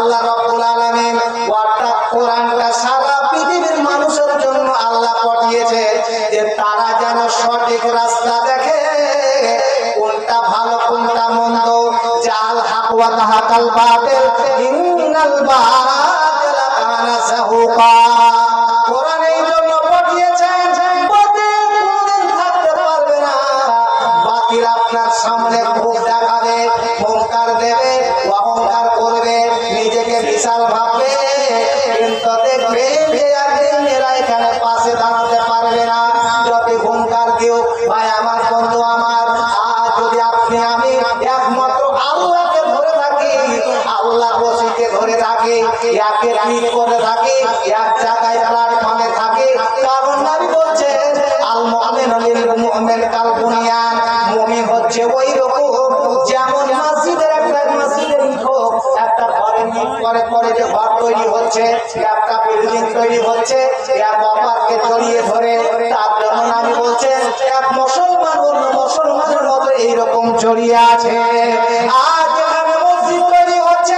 আল্লাহ রাব্বুল আলামিন অর্থাৎ কোরআনটা সারা পৃথিবীর মানুষের জন্য আল্লাহ পাঠিয়েছে যে তারা যেন সঠিক রাস্তা দেখে, কোনটা ভালো কোনটা মন্দ। জাল হক ওয়া তাহাকাল বাতিল ইন্নাল বাতিলা কানা যাহুকা। কোরআন এই জন্য পাঠিয়েছেন বাতিল কোনদিন থাকতে পারবে না। বাতিল আপনার সামনে মুখ দেখাবে, হুঙ্কার দেবে, অহংকার করবে, নিজেকে বিশাল ভাববে, কিন্তু দেখবে যে একদিন এরা এখানে পাশে দাঁড়াতে পারবে না। যত হুঙ্কার দিও ভাই আমার বন্ধু আমার, আজ যদি আপনি আমি একমাত্র আল্লাহকে ধরে থাকি, আল্লাহ রশিকে ধরে থাকি, একে ঠিক করে থাকি, এক জায়গায় প্ল্যাটফর্মে থাকি, কারণ নবী বলছেন আল মুমিনু লিল মুমিন কাল বুনিয়ান। মুমিন হচ্ছে ওই রকম যেমন মসজিদের ইট হোক, একটা ঘরের ইট পরে যে ঘর তৈরি হচ্ছে, একটা বিল্ডিং তৈরি হচ্ছে, এক অপরকে জড়িয়ে ধরে, তার জন্য নবী বলছেন এক মুসলমান অন্য মুসলমানের মতো এইরকম জড়িয়ে আছে। আজ যেখানে মসজিদ তৈরি হচ্ছে,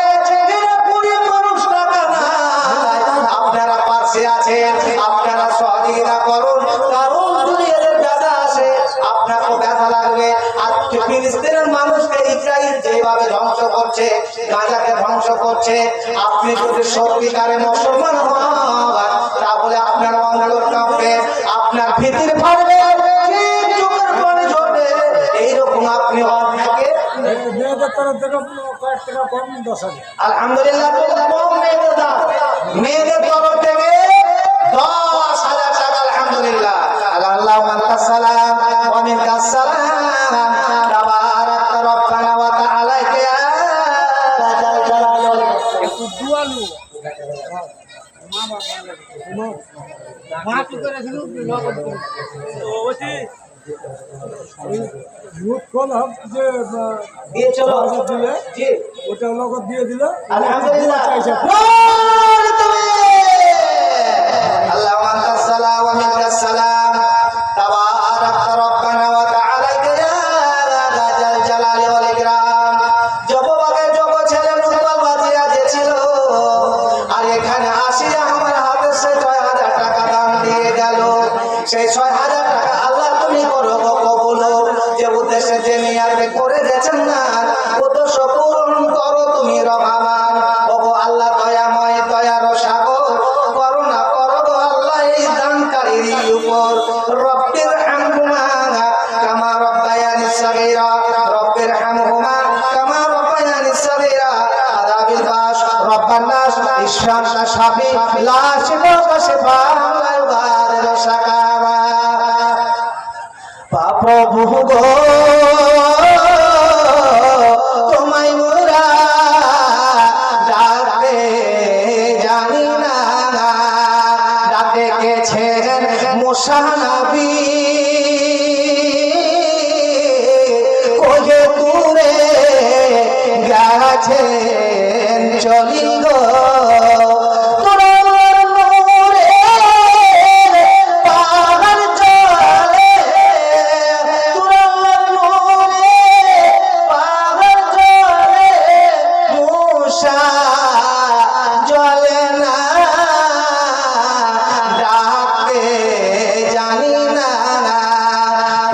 আপনারা পাশে আছেন, আপনারা সহযোগিতা করুন, কারণ যদি এদের ব্যথা আসে আপনাকেও ব্যথা লাগবে। আজকে ফিলিস্তিনের মানুষকে ইসরায়েল যেভাবে ধ্বংস করছে, গাজাকে ধ্বংস করছে, আপনি যদি সত্যিকারে মুসলমান হন তাহলে আপনার অন্তর কাঁপবে, আপনার ভীতির ফাটবে, চোখের পানি ঝরবে। এইরকম আপনি অন্যকে আলহামদুলিল্লাহ কম মেয়েদের দাম, মেয়েদের তরফ থেকে 10,000 টাকা আলহামদুলিল্লাহ। আল্লাহুম্মা আনতাস সালাম ওয়া মিনকাস সালাম তাবারাকা রব্বানা ওয়া তাআলা ইয়া জাল জালাল। একটু দুয়ালু মা কি করেছিল নগদ ওছি মুখ কোন হক যে দিয়ে চলো দিলে জি ওটা নগদ দিয়ে দিল আলহামদুলিল্লাহ। আল্লাহুম্মা আনতাস সালাম ওয়া মিনকাস সালাম তাবারাকা রব্বানা ওয়া তাআলা ইয়া জাল জালাল ওয়াল ইকরাম। জববাগে জব ছেলে রূপাল বাজিয়া যে ছিল, আর এখানে আসিয়া আমার হাতে সে 6,000 টাকা দান দিয়ে গেল। সেই 6,000 টাকা আল্লাহ তুমি করো কবুল, যে উদ্দেশ্যে যে নিয়াতে করে গেছেন না উদ্দেশ্য পূরণ করো তুমি রহমান। ওগো আল্লাহ দয়াময়, দয়ার সাগর, করুণা করো গো আল্লাহ এই দানকারীর উপর। রব্বির হামহুমা কামা রব্বায়ানি সগীরা, রব্বির হামহুমা কামা রব্বায়ানি সগীরা। আদাবিল বাস রব্বান নাস ইশরাননা শাফি লা শিফা শিফা লা ইউগাদিরু সাকামা। প্রভু গো তোমায় মোরা ডাকে জানি না, ডাকে গেছেন মুসা নবী কোহে দূরে গেছেন চলি গো।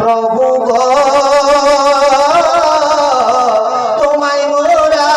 প্রভু গো তোমায় মোরা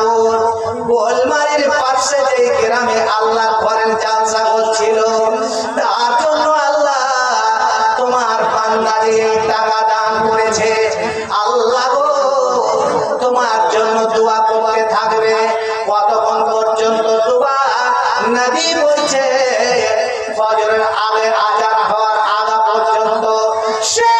মিয়াপুর গোলমারির পাশে যে গ্রামে আল্লাহ ঘরের জালসা হচ্ছিল, তার জন্য আল্লাহ তোমার বান্দা দিয়ে টাকা দান করেছে। আল্লাহ গো তোমার জন্য দোয়া করতে থাকবে। কতক্ষণ পর্যন্ত দোয়া? নবী বলছে ফজরের আগে আজান হওয়ার আগা পর্যন্ত। সে